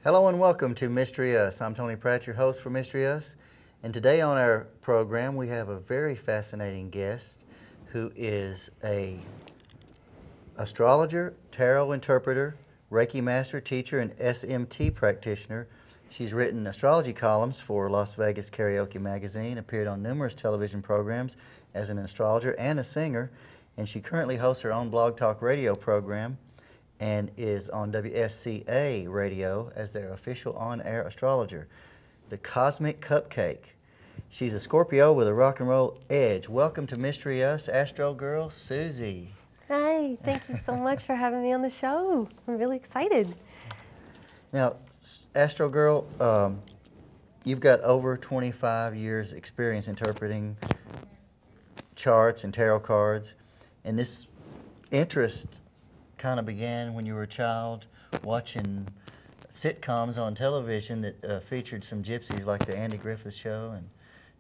Hello and welcome to Mystery Us. I'm Tony Pratt, your host for Mystery Us. And today on our program we have a very fascinating guest who is a astrologer, tarot interpreter, Reiki master, teacher, and SMT practitioner. She's written astrology columns for Las Vegas Karaoke Magazine, appeared on numerous television programs as an astrologer and a singer, and she currently hosts her own blog talk radio program and is on WSCA radio as their official on-air astrologer, the Cosmic Cupcake. She's a Scorpio with a rock and roll edge. Welcome to Mystery Us, Astro Girl Susie. Hi, thank you so much for having me on the show. I'm really excited. Now, Astro Girl, you've got over 25 years experience interpreting charts and tarot cards, and this interest kind of began when you were a child watching sitcoms on television that featured some gypsies like the Andy Griffith Show, and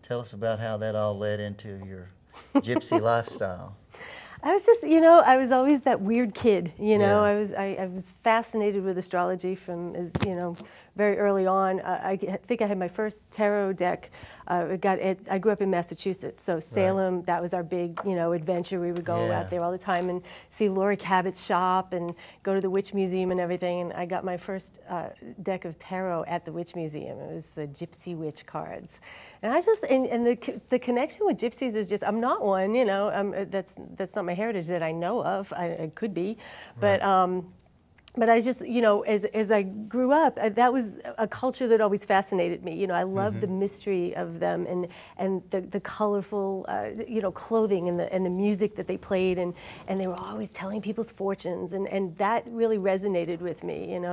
tell us about how that all led into your gypsy lifestyle. I was just, I was always that weird kid, Yeah. I was fascinated with astrology from, very early on. I think I had my first tarot deck. I grew up in Massachusetts, so Salem, right. That was our big, adventure. We would go out there all the time and see Laurie Cabot's shop and go to the Witch Museum and everything. And I got my first deck of tarot at the Witch Museum. It was the Gypsy Witch cards. And I just, and the connection with gypsies is just, I'm not one, that's not my heritage that I know of. I could be, but I just, as I grew up, that was a culture that always fascinated me. I loved the mystery of them and the colorful, clothing and the music that they played, and they were always telling people's fortunes, and that really resonated with me. And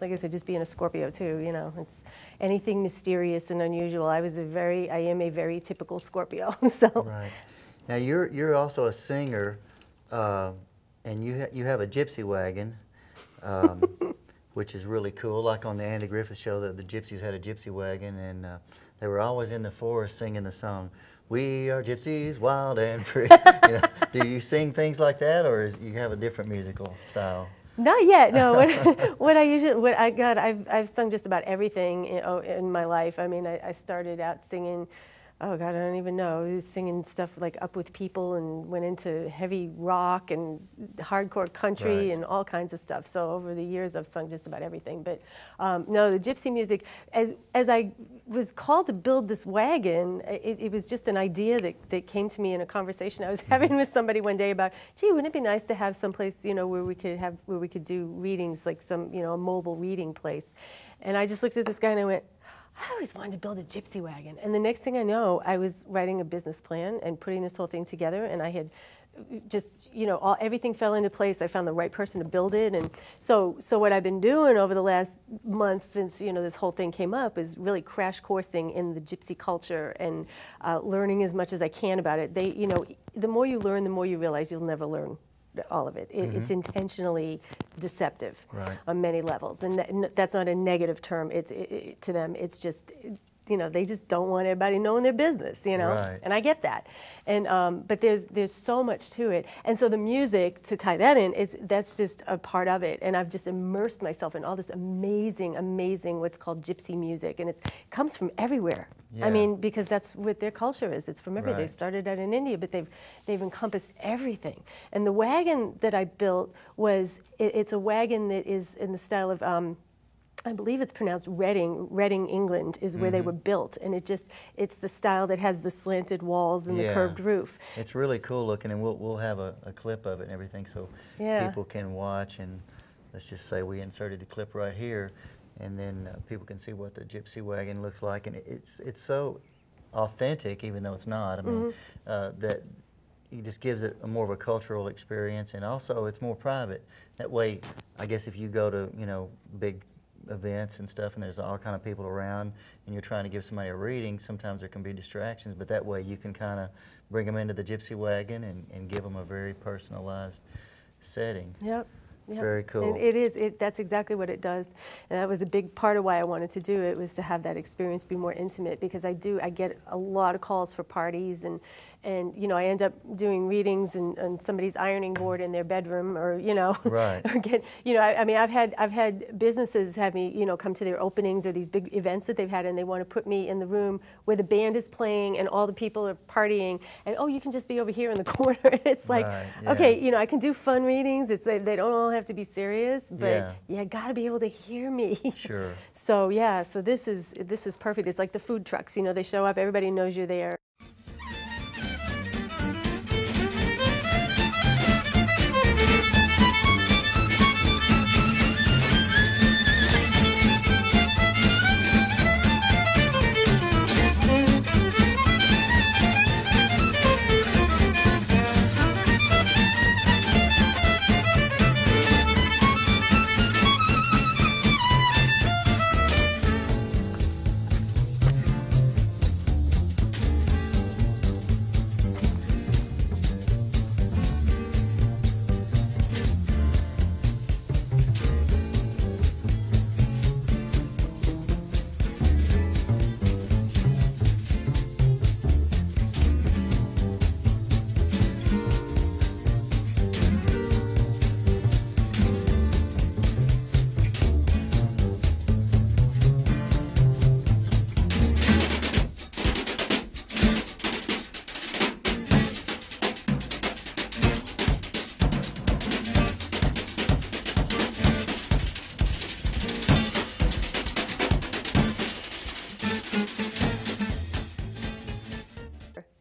like I said, just being a Scorpio too, it's anything mysterious and unusual. I am a very typical Scorpio. So. Right. Now you're also a singer, and you have a gypsy wagon. Which is really cool. Like on the Andy Griffith Show, the gypsies had a gypsy wagon, and they were always in the forest singing the song, "We are gypsies, wild and free." Do you sing things like that, or you have a different musical style? Not yet. No. I've sung just about everything in my life. I mean, I started out singing. Oh God, I don't even know. I was singing stuff like Up With People and went into heavy rock and hardcore country and all kinds of stuff. So over the years, I've sung just about everything. But no, the gypsy music, as I was called to build this wagon, it was just an idea that came to me in a conversation I was having with somebody one day about, gee, wouldn't it be nice to have some place, where we could do readings, like some, a mobile reading place. And I just looked at this guy and I went, I always wanted to build a gypsy wagon. And the next thing I know, I was writing a business plan and putting this whole thing together, and I had just, everything fell into place. I found the right person to build it. And so what I've been doing over the last month since, this whole thing came up is really crash coursing in the gypsy culture and learning as much as I can about it. The more you learn, the more you realize you'll never learn all of it. It's intentionally deceptive on many levels, and that's not a negative term. To them, it's just, they just don't want everybody knowing their business, and I get that. And but there's so much to it, and so the music, to tie that in, that's just a part of it. And I've just immersed myself in all this amazing what's called gypsy music, and it comes from everywhere. Yeah. I mean, because that's what their culture is. It's from everywhere. They started out in India, but they've encompassed everything. And the wagon that I built it's a wagon that is in the style of I believe it's pronounced Reading, England is where they were built, and it's the style that has the slanted walls and the curved roof. It's really cool looking, and we'll have a clip of it and everything so people can watch, and let's just say we inserted the clip right here, and then people can see what the gypsy wagon looks like, and it's so authentic, even though it's not. I mean, that it just gives it more of a cultural experience, and also it's more private. That way, I guess if you go to big events and stuff, and there's all kind of people around, and you're trying to give somebody a reading, sometimes there can be distractions, but that way you can kind of bring them into the gypsy wagon and give them a very personalized setting. Yep. Yep. Very cool. And that's exactly what it does. And that was a big part of why I wanted to do it, was to have that experience be more intimate, because I get a lot of calls for parties and and you know, I end up doing readings on somebody's ironing board in their bedroom, or you know, right. or get, you know, I mean, I've had businesses have me, you know, come to their openings or these big events that they've had, and they want to put me in the room where the band is playing and all the people are partying, and oh, you can just be over here in the corner. It's like, right, yeah. okay, you know, I can do fun readings. They don't all have to be serious, but you got to be able to hear me. Sure. So yeah, so this is perfect. It's like the food trucks, you know, they show up, everybody knows you're there.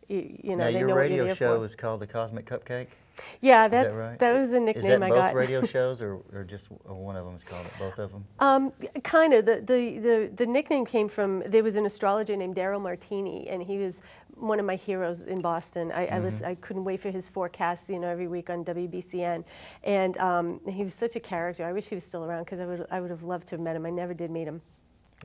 You know, now, they your know what you're radio there show for. is called The Cosmic Cupcake? Yeah, Is that right? that was a nickname is that I both got. radio shows, or just one of them is called it? Both of them? Kind of. The nickname came from, there was an astrologer named Daryl Martini, and he was one of my heroes in Boston. I couldn't wait for his forecasts, you know, every week on WBCN, and he was such a character. I wish he was still around, because I would have loved to have met him. I never did meet him.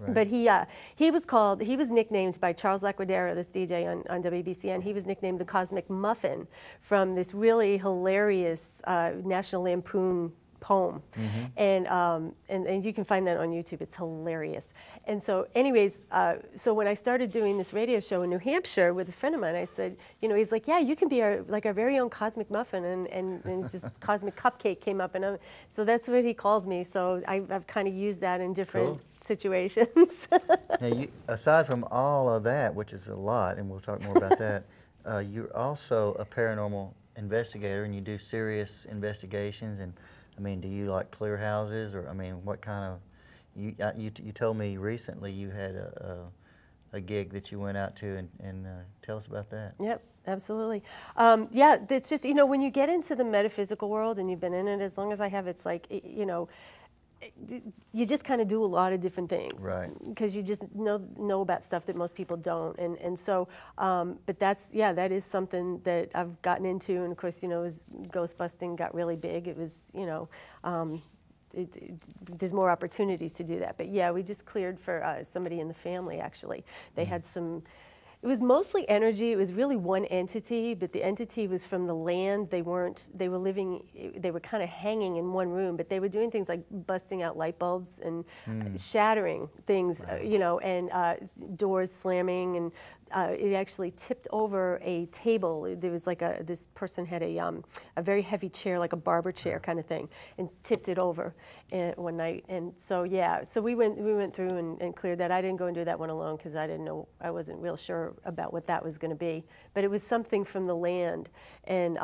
Right. But he was nicknamed by Charles Laquadera, this DJ on WBCN. He was nicknamed the Cosmic Muffin from this really hilarious National Lampoon poem, and you can find that on YouTube. It's hilarious. And so, anyways, so when I started doing this radio show in New Hampshire with a friend of mine, I said, you know, he's like, yeah, you can be our very own Cosmic Muffin, and just Cosmic Cupcake came up, and so that's what he calls me. So I've kind of used that in different situations. Now, aside from all of that, which is a lot, and we'll talk more about that, you're also a paranormal investigator, and you do serious investigations. And I mean, do you like clear houses, or I mean, what kind of? You told me recently you had a gig that you went out to, and tell us about that. Yep, absolutely. Yeah, it's just, you know, when you get into the metaphysical world, and you've been in it as long as I have, it's like, you know, you just kind of do a lot of different things, right? Because you just know about stuff that most people don't, and so, but that is something that I've gotten into, and of course, you know, as ghost busting got really big, it was, you know, there's more opportunities to do that. But yeah, we just cleared for somebody in the family, actually. They had some. It was mostly energy. It was really one entity, but the entity was from the land. They were kind of hanging in one room, but they were doing things like busting out light bulbs and shattering things, you know, and doors slamming, and it actually tipped over a table. There was like this person had a very heavy chair, like a barber chair kind of thing, and tipped it over one night. And so yeah, so we went through and cleared that. I didn't go and do that one alone, because I wasn't real sure about what that was going to be. But it was something from the land, and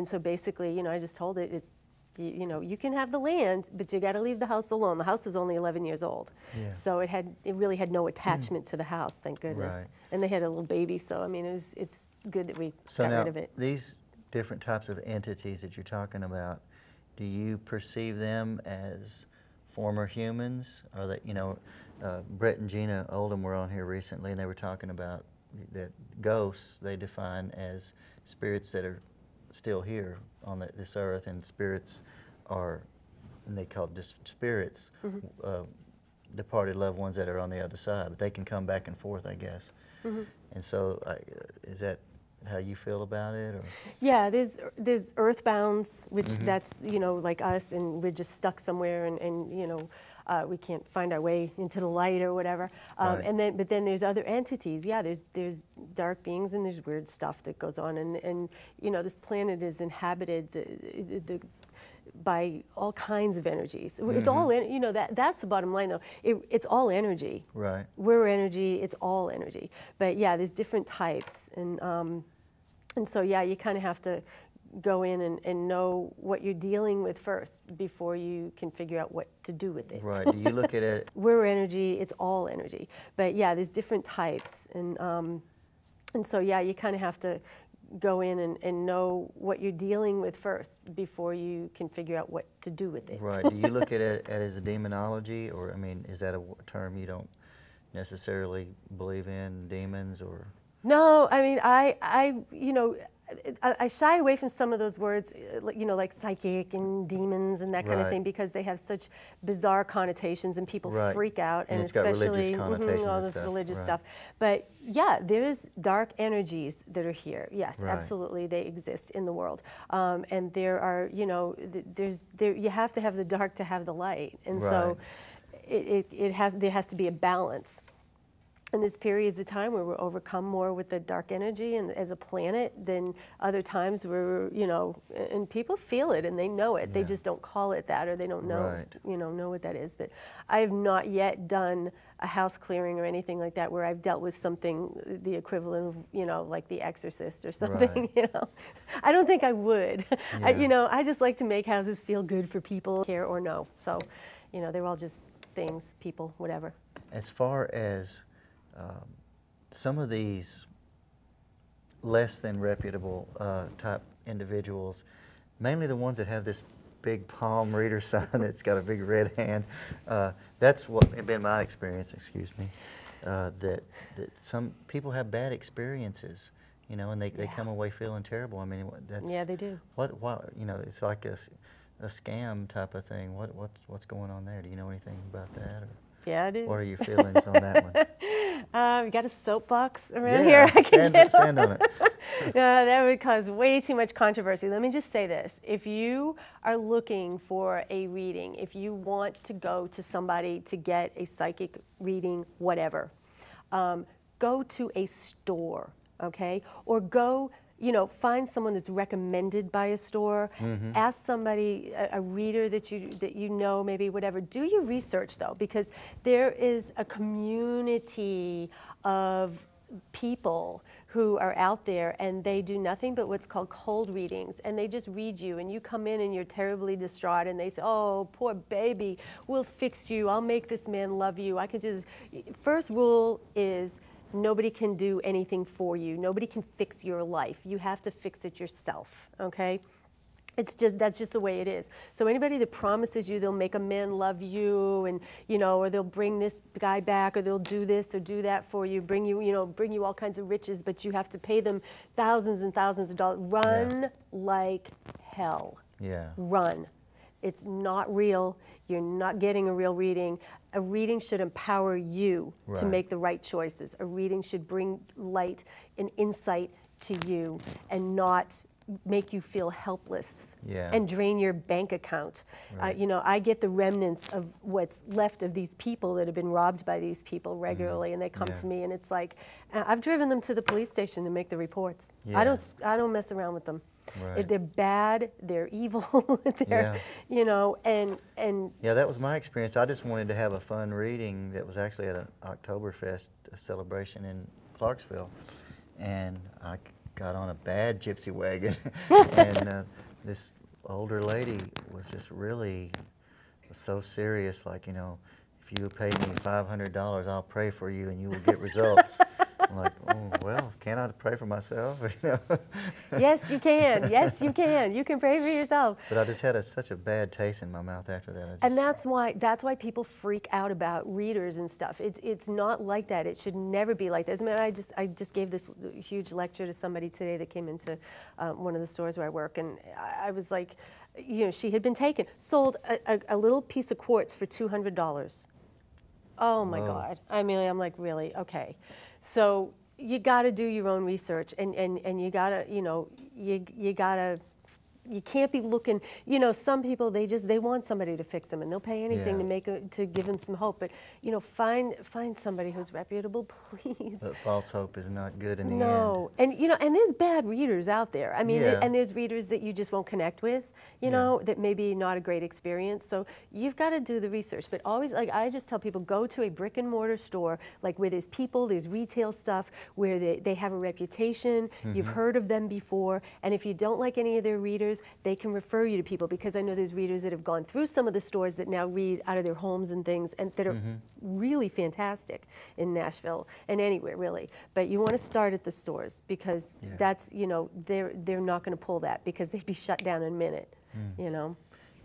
so basically, you know, I just told it, it's, you know, you can have the land, but you got to leave the house alone. The house is only 11 years old, so it really had no attachment to the house, thank goodness. Right. And they had a little baby, so I mean, it's good that we got rid of it. These different types of entities that you're talking about, do you perceive them as former humans? Or that, you know, Brett and Gina Oldham were on here recently, and they were talking about that ghosts they define as spirits that are still here on this earth, and spirits are, and they call it just spirits, departed loved ones that are on the other side, but they can come back and forth, I guess. And so, is that how you feel about it? Or? Yeah, there's earthbounds, which that's, you know, like us, and we're just stuck somewhere, and you know, we can't find our way into the light or whatever. Right. But then there's other entities. Yeah, there's dark beings and there's weird stuff that goes on. And you know, this planet is inhabited by all kinds of energies. It's all, you know, that's the bottom line though. It's all energy. Right. We're energy, it's all energy. But yeah, there's different types. And so yeah, you kind of have to go in and know what you're dealing with first before you can figure out what to do with it. Right. Do you look at it? We're energy, it's all energy. But yeah, there's different types. And so yeah, you kind of have to go in and know what you're dealing with first before you can figure out what to do with it. Right. Do you look at it as demonology, or I mean, is that a term you don't necessarily believe in, demons, or? No, I mean, you know, I shy away from some of those words, you know, like psychic and demons and that kind of thing, because they have such bizarre connotations and people freak out, and it's got especially religious connotations all and this stuff. religious stuff. But yeah, there's dark energies that are here. Yes, Right. absolutely, they exist in the world, and there are, you know, you have to have the dark to have the light, and so there has to be a balance. And there's periods of time where we're overcome more with the dark energy and as a planet than other times where, you know, and people feel it and they know it. They just don't call it that, or they don't know, you know what that is. But I have not yet done a house clearing or anything like that where I've dealt with something, the equivalent of, you know, like The Exorcist or something, you know. I don't think I would. You know, I just like to make houses feel good for people, care or no. So, you know, they're all just things, people, whatever. As far as some of these less than reputable type individuals, mainly the ones that have this big palm reader sign that's got a big red hand, that's what has been my experience, excuse me, that some people have bad experiences, you know, and they come away feeling terrible. I mean, that's... Yeah, they do. What, you know, it's like a scam type of thing. What's going on there? Do you know anything about that? Or? Yeah, I do. What are your feelings on that one? You got a soapbox around here I can stand on it. No, that would cause way too much controversy. Let me just say this. If you are looking for a reading, if you want to go to somebody to get a psychic reading, whatever, go to a store, okay? Or go, you know, find someone that's recommended by a store. Ask somebody, a reader that you know, maybe whatever. Do your research though, because there is a community of people who are out there and they do nothing but what's called cold readings, and they just read you and you come in and you're terribly distraught and they say, oh, poor baby, we'll fix you, I'll make this man love you, I can do this. First rule is nobody can do anything for you. Nobody can fix your life. You have to fix it yourself, okay? That's just the way it is. So anybody that promises you they'll make a man love you, and you know, or they'll bring this guy back, or they'll do this or do that for you, bring you all kinds of riches, but you have to pay them thousands and thousands of dollars. Run like hell. Yeah. Run. It's not real. You're not getting a real reading. A reading should empower you to make the right choices. A reading should bring light and insight to you and not make you feel helpless and drain your bank account. You know, I get the remnants of what's left of these people that have been robbed by these people regularly, and they come to me, and it's like, I've driven them to the police station to make the reports. I don't mess around with them. They're bad, they're evil, you know, and... Yeah, that was my experience. I just wanted to have a fun reading that was actually at an Oktoberfest celebration in Clarksville, and I got on a bad gypsy wagon, and this older lady was just really so serious, like, you know, if you pay me $500, I'll pray for you and you will get results. I'm like, oh, well, can't I pray for myself? You know? Yes, you can. Yes, you can. You can pray for yourself. But I just had such a bad taste in my mouth after that. And that's why people freak out about readers and stuff. It's not like that. It should never be like this. I mean, I just gave this huge lecture to somebody today that came into one of the stores where I work, and I was like, you know, she had been taken, sold a little piece of quartz for $200. Oh my God. I mean, I'm like, really? Okay. So you got to do your own research, and you got to, you know, you got to you can't be looking, you know, some people, they want somebody to fix them and they'll pay anything to give them some hope. But, you know, find somebody who's reputable, please. But false hope is not good in the end. No, and you know, and there's bad readers out there. I mean, and there's readers that you just won't connect with, you know, that maybe not a great experience. So you've got to do the research. But always, like I just tell people, go to a brick and mortar store, like where there's people, there's retail stuff, where they have a reputation, you've heard of them before, and if you don't like any of their readers, they can refer you to people, because I know there's readers that have gone through some of the stores that now read out of their homes and things, and that are really fantastic in Nashville and anywhere really. But you want to start at the stores, because that's, you know, they're not going to pull that, because they'd be shut down in a minute, you know.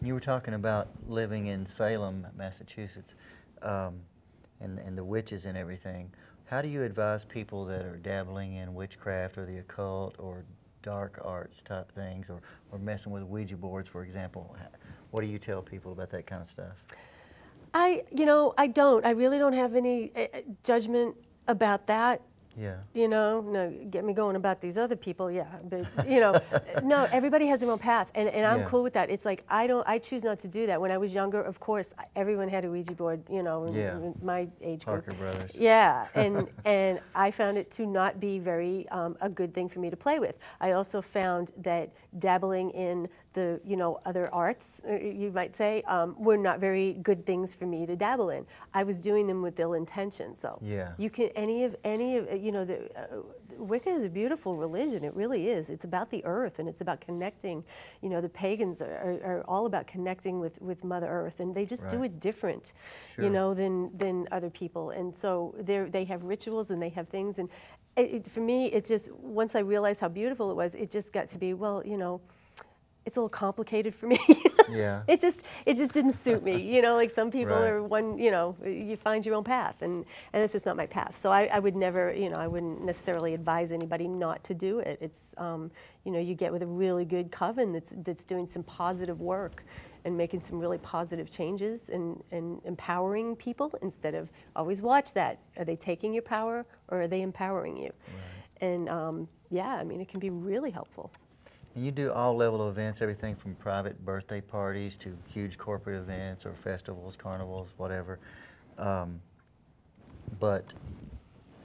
You were talking about living in Salem, Massachusetts, and the witches and everything. How do you advise people that are dabbling in witchcraft or the occult or dark arts type things, or messing with Ouija boards, for example? What do you tell people about that kind of stuff? I really don't have any judgment about that. Yeah. You know, no, get me going about these other people, yeah. But, you know, no, everybody has their own path, and I'm cool with that. It's like, I choose not to do that. When I was younger, of course, everyone had a Ouija board, you know, in my age group. Parker Brothers. Yeah, and I found it to not be very a good thing for me to play with. I also found that dabbling in the, you know, other arts, you might say, were not very good things for me to dabble in. I was doing them with ill intentions, so. Yeah. You can, any of you know, Wicca is a beautiful religion. It really is. It's about the earth, and it's about connecting. You know, the pagans are all about connecting with Mother Earth, and they just do it different, you know, than other people. And so they have rituals and they have things. And for me, it just, once I realized how beautiful it was, it just got to be, well, you know, it's a little complicated for me. Yeah. It just didn't suit me. You know, like some people are one, you know, you find your own path, and it's just not my path. So I would never, you know, I wouldn't necessarily advise anybody not to do it. It's, you know, you get with a really good coven that's doing some positive work and making some really positive changes and empowering people, instead of always watch that. Are they taking your power, or are they empowering you? Right. And yeah, I mean, it can be really helpful. And you do all level of events, everything from private birthday parties to huge corporate events or festivals, carnivals, whatever. But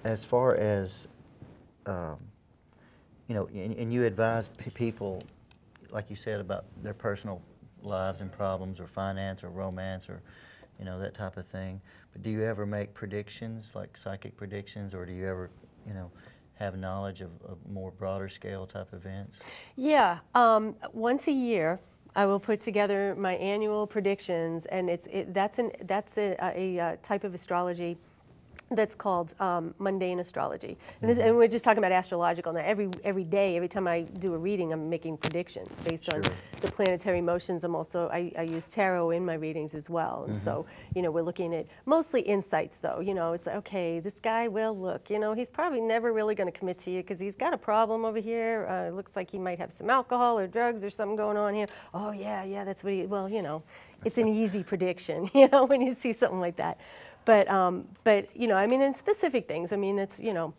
as far as, you know, and you advise people, like you said, about their personal lives and problems, or finance or romance, or, you know, that type of thing. But do you ever make predictions, like psychic predictions, or do you ever, you know, have knowledge of more broader scale type events? Yeah, once a year I will put together my annual predictions, and that's a type of astrology that's called mundane astrology. And we're just talking about astrological now. Every day, every time I do a reading, I'm making predictions based on the planetary motions. I use tarot in my readings as well. And so, you know, we're looking at mostly insights, though. You know, it's like, okay, this guy, well, look, you know, he's probably never really going to commit to you because he's got a problem over here. It looks like he might have some alcohol or drugs or something going on here. Oh, yeah, that's what well, you know, it's an easy prediction, you know, when you see something like that. But you know, I mean, in specific things, I mean, it's, you know,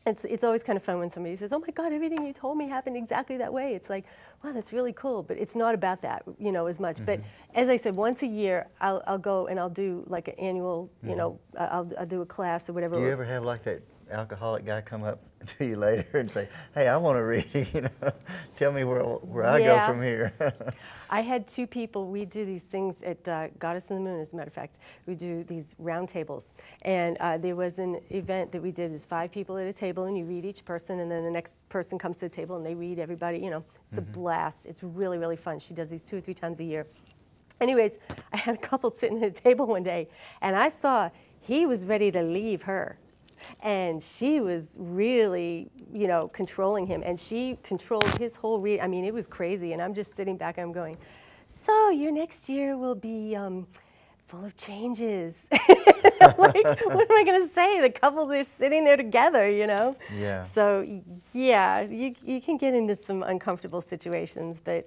it's always kind of fun when somebody says, oh my God, everything you told me happened exactly that way. It's like, wow, that's really cool. But it's not about that, you know, as much. But as I said, once a year, I'll go and I'll do like an annual, you know, I'll do a class or whatever. Do you ever have like that alcoholic guy come up to you later and say, hey, I want to read, you know, tell me where I go from here? I had two people. We do these things at Goddess in the Moon, as a matter of fact. We do these round tables. And there was an event that we did. Is 5 people at a table, and you read each person, and then the next person comes to the table, and they read everybody. You know, it's a blast. It's really, really fun. She does these 2 or 3 times a year. Anyways, I had a couple sitting at a table one day, and I saw he was ready to leave her. And she was really, you know, controlling him, and she controlled his whole read. I mean, it was crazy, and I'm just sitting back and I'm going, so your next year will be full of changes. Like, what am I going to say? The couple, they're sitting there together, you know? Yeah. So, yeah, you can get into some uncomfortable situations. But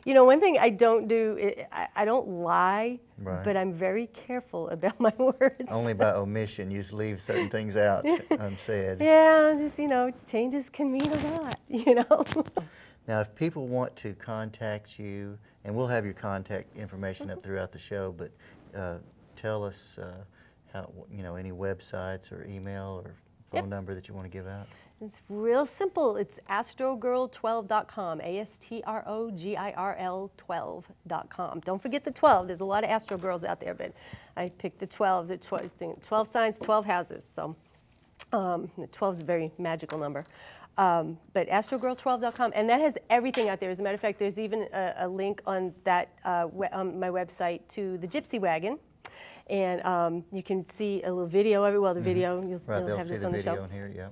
you know, one thing I don't do, I don't lie, but I'm very careful about my words. Only by omission. You just leave certain things out unsaid. Yeah, just, you know, changes can mean a lot, you know? Now, if people want to contact you, and we'll have your contact information up throughout the show, but tell us how, any websites or email or phone number that you want to give out. It's real simple. It's astrogirl12.com, ASTROGIRL 12.com. Don't forget the 12. There's a lot of Astro Girls out there, but I picked the 12. The 12 signs, 12 houses. So the 12 is a very magical number. But astrogirl12.com, and that has everything out there. As a matter of fact, there's even a link on that on my website to the Gypsy Wagon. And you can see a little video of it. Well, the video, you'll have this on the show. Here, yeah.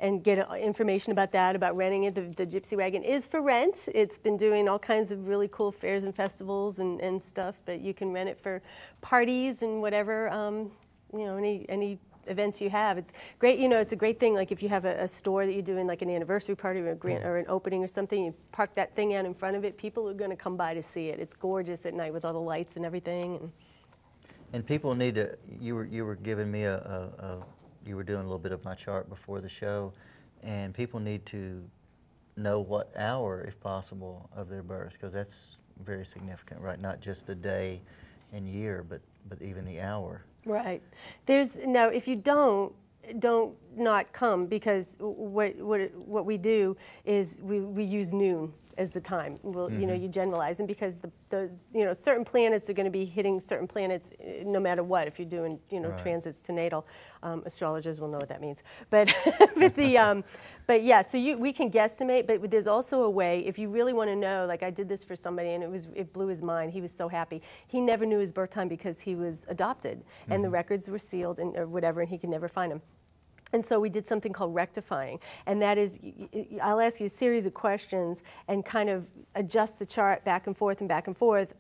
And get information about that, about renting it. The Gypsy Wagon is for rent. It's been doing all kinds of really cool fairs and festivals and stuff, but you can rent it for parties and whatever, any events you have. It's great, it's a great thing, like if you have a store that you're doing like an anniversary party or or an opening or something, you park that thing out in front of it, people are going to come by to see it. It's gorgeous at night with all the lights and everything. And people need to, you were giving me you were doing a little bit of my chart before the show, and people need to know what hour, if possible, of their birth, because that's very significant, right? Not just the day and year, but even the hour. Right. Now, if you don't not come, because what we do is we use noon as the time. Well, you generalize, and because the certain planets are going to be hitting certain planets no matter what. If you're doing Right. transits to natal, astrologers will know what that means. But but yeah, so we can guesstimate. But there's also a way, if you really want to know. Like I did this for somebody, and it blew his mind. He was so happy. He never knew his birth time because he was adopted, and the records were sealed or whatever, and he could never find them. And so we did something called rectifying, and that is, I'll ask you a series of questions and kind of adjust the chart back and forth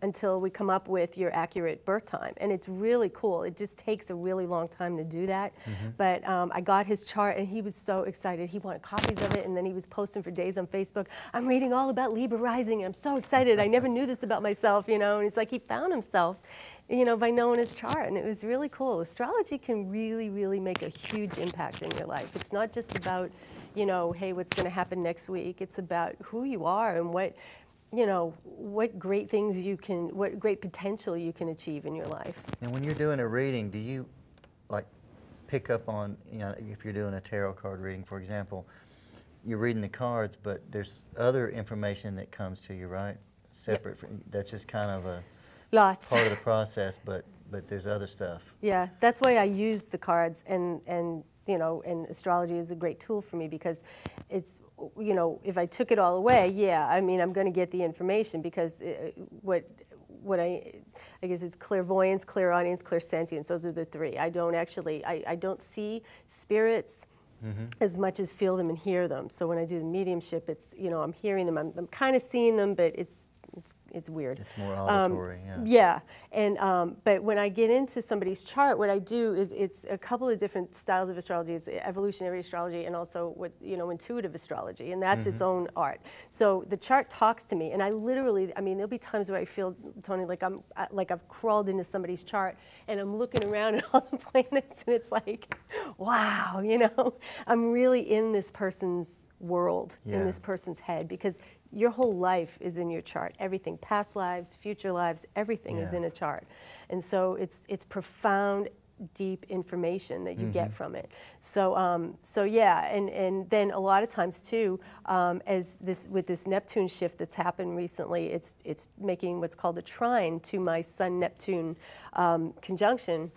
until we come up with your accurate birth time. And it's really cool. It just takes a really long time to do that. But I got his chart, and he was so excited. He wanted copies of it, and then he was posting for days on Facebook. I'm reading all about Libra rising. I'm so excited. I never knew this about myself, And it's like he found himself, by knowing his chart, and it was really cool. Astrology can really, really make a huge impact in your life. It's not just about, hey, what's going to happen next week. It's about who you are and what great things what great potential you can achieve in your life. And when you're doing a reading, do you, like, pick up on, if you're doing a tarot card reading, for example, you're reading the cards, but there's other information that comes to you, right? Separate from, that's just kind of a... Lots. Part of the process, but there's other stuff. Yeah, that's why I use the cards, and astrology is a great tool for me, because it's, if I took it all away, I'm going to get the information, because what I guess it's clairvoyance, clairaudience, clairsentience. Those are the three. I don't see spirits as much as feel them and hear them. So when I do the mediumship, it's, I'm hearing them, I'm kind of seeing them, but it's weird. It's more auditory, yeah. And but when I get into somebody's chart, what I do is it's a couple of different styles of astrology. It's evolutionary astrology and also intuitive astrology, and that's its own art. So the chart talks to me, and I literally, there'll be times where I feel, Tony, like I've crawled into somebody's chart, and I'm looking around at all the planets, and it's like, wow, I'm really in this person's world, in this person's head, because your whole life is in your chart. Everything, past lives, future lives, everything is in a chart. And so it's profound, deep information that you get from it. So and then a lot of times too, with this Neptune shift that's happened recently, it's making what's called a trine to my Sun-Neptune conjunction.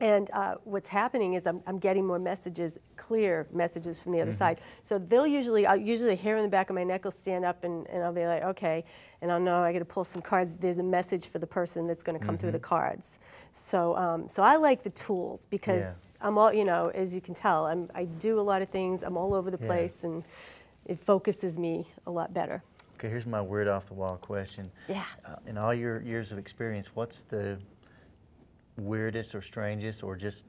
And what's happening is I'm getting more messages, clear messages from the other side. So I'll usually the hair in the back of my neck will stand up, and I'll be like, okay, and I'll know I got to pull some cards. There's a message for the person that's going to come through the cards. So so I like the tools, because I'm all, as you can tell, I do a lot of things. I'm all over the place, and it focuses me a lot better. Okay, here's my weird off the wall question. Yeah. In all your years of experience, what's the weirdest or strangest or just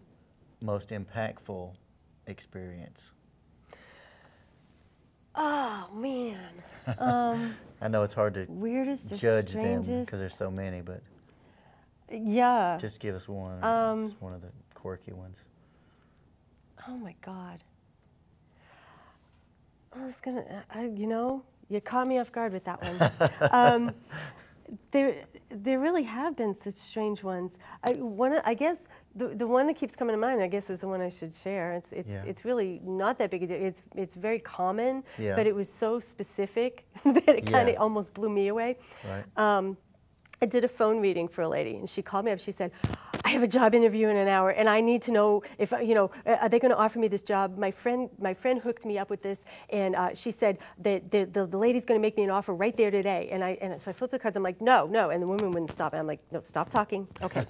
most impactful experience? Oh man. I know it's hard to weirdest or judge strangest? them because there's so many, but yeah. just give us one. Just one of the quirky ones. Oh my God. I was gonna, you know, you caught me off guard with that one. There really have been such strange ones. I guess the one that keeps coming to mind, I guess, is the one I should share. It's really not that big a deal. It's very common, but it was so specific that it kind of almost blew me away. Right. I did a phone reading for a lady, and she called me up. She said, I have a job interview in an hour, and I need to know if, you know, are they going to offer me this job? My friend hooked me up with this, and she said that the lady's going to make me an offer right there today. So I flipped the cards. I'm like, no, no, and the woman wouldn't stop. And I'm like, no, stop talking. Okay.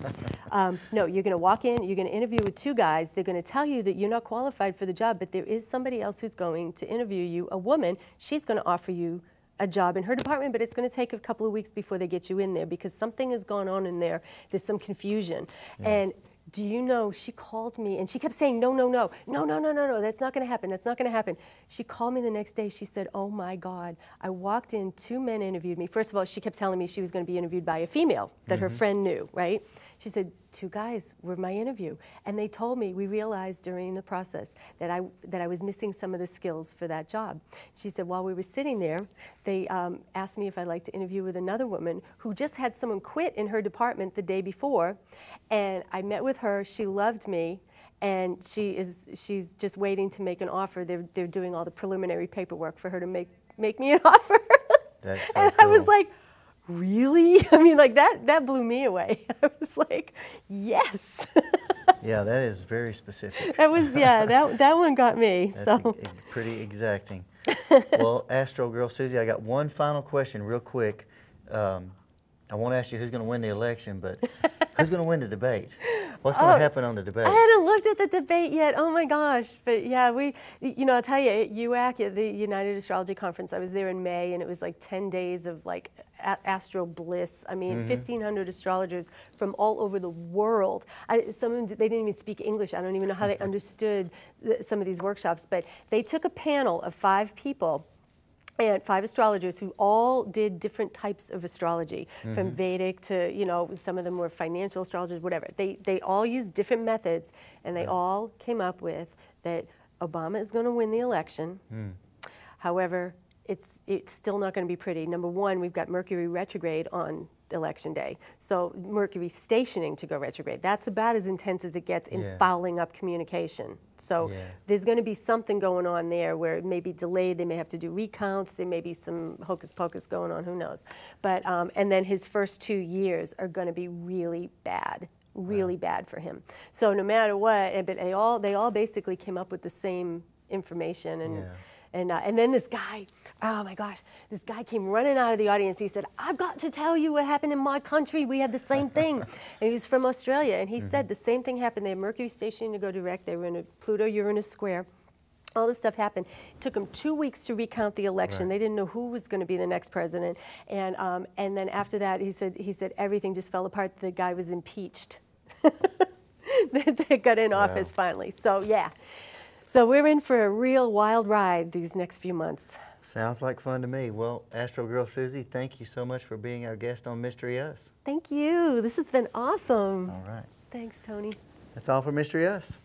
No, you're going to walk in. You're going to interview with 2 guys. They're going to tell you that you're not qualified for the job, but there is somebody else who's going to interview you, a woman. She's going to offer you a job in her department, but it's going to take a couple of weeks before they get you in there because something has gone on in there. There's some confusion. And do you know, she called me and she kept saying, no, no, no, no, no, no, no, no, that's not going to happen. That's not going to happen. She called me the next day. She said, oh my God, I walked in, 2 men interviewed me. First of all, she kept telling me she was going to be interviewed by a female that her friend knew, right? She said, 2 guys were my interview. And they told me, we realized during the process that I was missing some of the skills for that job. She said, while we were sitting there, they asked me if I'd like to interview with another woman who just had someone quit in her department the day before. And I met with her, she loved me, and she's just waiting to make an offer. They're doing all the preliminary paperwork for her to make me an offer. That's so and cool. I was like, really? I mean, like that blew me away. I was like, yes. Yeah, that is very specific. That was, that one got me. That's pretty exacting. Well, Astro Girl Susie, I got one final question real quick. I won't ask you who's going to win the election, but who's going to win the debate? What's going to happen on the debate? I hadn't looked at the debate yet. Oh my gosh. But yeah, I'll tell you, at UAC, the United Astrology Conference, I was there in May, and it was like 10 days of like astro bliss. I mean, 1,500 astrologers from all over the world. Some of them, they didn't even speak English. I don't even know how they understood some of these workshops, but they took a panel of 5 people and 5 astrologers who all did different types of astrology, from Vedic to, you know, some of them were financial astrologers, whatever. They all used different methods, and they all came up with that Obama is going to win the election. However, it's still not going to be pretty. Number one, we've got Mercury retrograde on election day. So Mercury stationing to go retrograde. That's about as intense as it gets in fouling up communication. So there's going to be something going on there where it may be delayed. They may have to do recounts. There may be some hocus pocus going on. Who knows? But and then his first 2 years are going to be really bad. Really bad for him. So no matter what, but they all basically came up with the same information. And then this guy, oh my gosh, this guy came running out of the audience. He said, I've got to tell you what happened in my country. We had the same thing. And he was from Australia. And he said the same thing happened. They had Mercury stationing to go direct. They were in a Pluto-Uranus square. All this stuff happened. It took them 2 weeks to recount the election. They didn't know who was going to be the next president. And then after that, he said everything just fell apart. The guy was impeached. They got in office finally. So yeah. So we're in for a real wild ride these next few months. Sounds like fun to me. Well, Astro Girl Susie, thank you so much for being our guest on Mystery Us. Thank you. This has been awesome. All right. Thanks, Tony. That's all for Mystery Us.